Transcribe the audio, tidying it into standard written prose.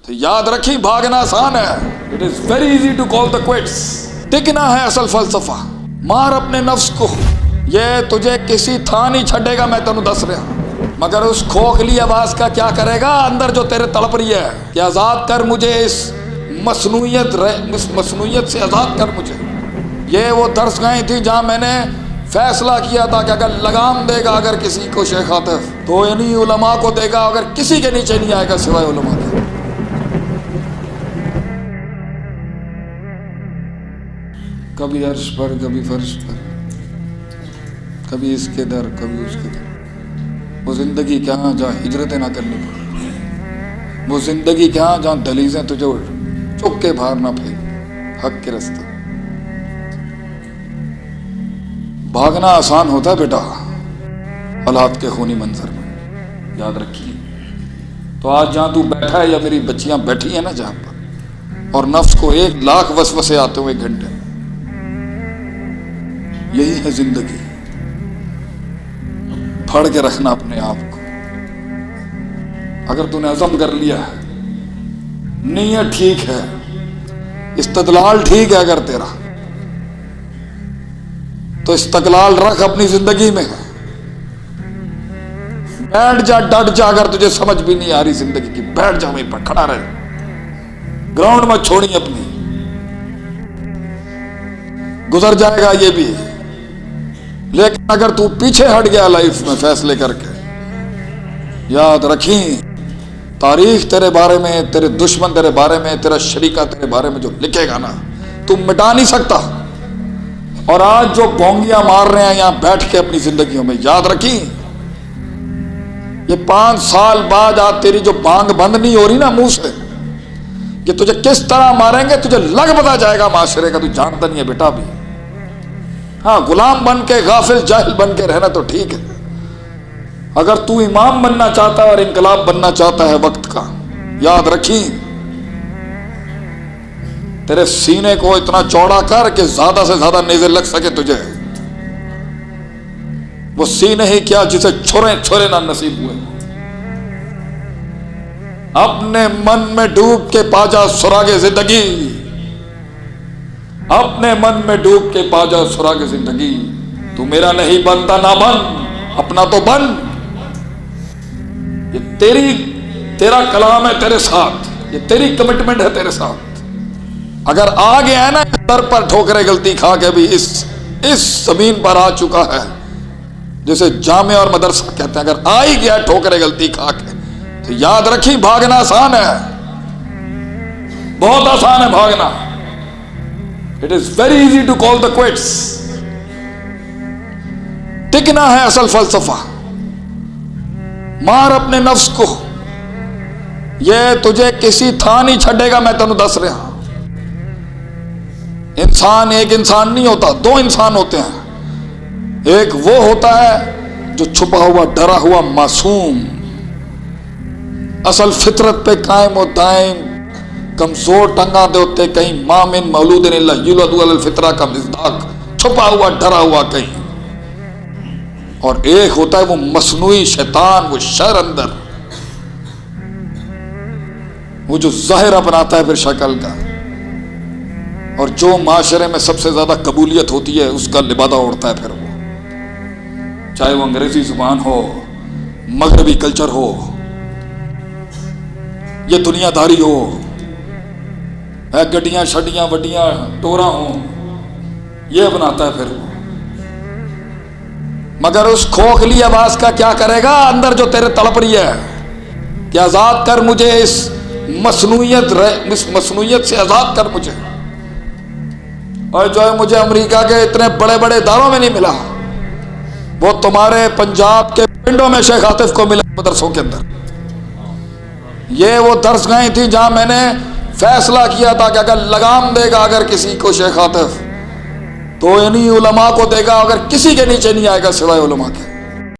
تو یاد رکھیں بھاگنا آسان ہے. It is very easy to call the quits. ٹکنا ہے اصل فلسفہ. مار اپنے نفس کو، یہ تجھے کسی تھا نہیں چھڈے گا، میں تینوں دس رہا. مگر اس کھوکھلی آواز کا کیا کرے گا اندر جو تیرے تڑپ رہی ہے کہ آزاد کر مجھے، اس مصنوعیت سے آزاد کر مجھے. یہ وہ درس گاہیں تھی جہاں میں نے فیصلہ کیا تھا کہ اگر لگام دے گا اگر کسی کو شیخ عاطف تو یعنی علماء کو دے گا، اگر کسی کے نیچے نہیں آئے گا سوائے علماء کے. کبھی عرش پر کبھی فرش پر، کبھی اس کے در کبھی اس کے در. وہ زندگی کہاں جہاں ہجرتیں نہ کرنی پڑ، وہ زندگی کہاں جہاں دہلیزیں تجھے چک کے باہر نہ پھینک حق کے راستے. بھاگنا آسان ہوتا ہے بیٹا حالات کے خونی منظر میں، یاد رکھیے. تو آج جہاں تو بیٹھا ہے یا میری بچیاں بیٹھی ہیں نا جہاں پر، اور نفس کو 1,00,000 وسوسے آتے ہوئے گھنٹے، یہی ہے زندگی. پھڑ کے رکھنا اپنے آپ کو. اگر تو نے عزم کر لیا ہے، نیت ٹھیک ہے، استدلال ٹھیک ہے اگر تیرا، تو استقلال رکھ اپنی زندگی میں. بیٹھ جا، ڈٹ جا. اگر تجھے سمجھ بھی نہیں آ رہی زندگی کی، بیٹھ جا وہیں پر کھڑا رہے. گراؤنڈ میں چھوڑی اپنی، گزر جائے گا یہ بھی. لیکن اگر تو پیچھے ہٹ گیا لائف میں فیصلے کر کے، یاد رکھیں تاریخ تیرے بارے میں، تیرے دشمن تیرے بارے میں، تیرا شریکہ تیرے بارے میں جو لکھے گا نا، تم مٹا نہیں سکتا. اور آج جو بونگیاں مار رہے ہیں یہاں بیٹھ کے اپنی زندگیوں میں، یاد رکھیں یہ 5 سال بعد آج تیری جو بانگ بند نہیں ہو رہی نا منہ سے، یہ تجھے کس طرح ماریں گے تجھے لگ پتا جائے گا معاشرے کا. تو جانتا نہیں ہے بیٹا بھی. ہاں غلام بن کے، غافل جاہل بن کے رہنا تو ٹھیک ہے. اگر تو امام بننا چاہتا ہے اور انقلاب بننا چاہتا ہے وقت کا، یاد رکھیں تیرے سینے کو اتنا چوڑا کر کہ زیادہ سے زیادہ نیزے لگ سکے تجھے. وہ سینے ہی کیا جسے چھرے نہ نصیب ہوئے. اپنے من میں ڈوب کے پا جا سراغ زندگی، اپنے من میں ڈوب کے پا جا سراغ زندگی. تو میرا نہیں بنتا نہ بن، اپنا تو بن. یہ تیرا کلام ہے تیرے ساتھ، یہ تیری کمٹمنٹ ہے تیرے ساتھ. اگر آ گیا ہے نا در پر ٹھوکرے غلطی کھا کے بھی اس زمین پر آ چکا ہے جسے جامع اور مدرسہ کہتے ہیں، اگر آ ہی گیا ٹھوکرے غلطی کھا کے، تو یاد رکھیں بھاگنا آسان ہے، بہت آسان ہے بھاگنا. It is very easy to call the quits. ٹکنا ہے اصل فلسفہ. مار اپنے نفس کو، یہ تجھے کسی تھا نہیں چھڈے گا، میں تینوں دس رہا. انسان ایک انسان نہیں ہوتا، 2 انسان ہوتے ہیں. ایک وہ ہوتا ہے جو چھپا ہوا ڈرا ہوا معصوم، اصل فطرت پہ قائم و دائم، کمزور ٹنگا دے ہوتے کہیں، ما من مولود الا یولد علی الفطرہ کا مصداق، چھپا ہوا ڈرا ہوا کہیں. اور ایک ہوتا ہے وہ مصنوعی شیطان، وہ شر اندر، وہ جو ظاہر اپناتا ہے پھر شکل کا، اور جو معاشرے میں سب سے زیادہ قبولیت ہوتی ہے اس کا لبادہ اڑتا ہے پھر وہ، چاہے وہ انگریزی زبان ہو، مغربی کلچر ہو، یہ دنیا داری ہو، گڈیاں شڈیاں وڈیاں ٹورا ہوں، یہ بناتا ہے پھر وہ. مگر اس کھوکھلی آواز کا کیا کرے گا اندر جو تیرے تڑپ رہی ہے کہ آزاد کر مجھے، اس مصنوعیت سے آزاد کر مجھے. اور جو ہے مجھے امریکہ کے اتنے بڑے بڑے اداروں میں نہیں ملا، وہ تمہارے پنجاب کے پنڈوں میں شیخ عاطف کو ملا مدرسوں کے اندر. یہ وہ درس گاہیں تھیں جہاں میں نے فیصلہ کیا تھا کہ اگر لگام دے گا اگر کسی کو شیخ عاطف تو انہی علماء کو دے گا، اگر کسی کے نیچے نہیں آئے گا سوائے علماء کے.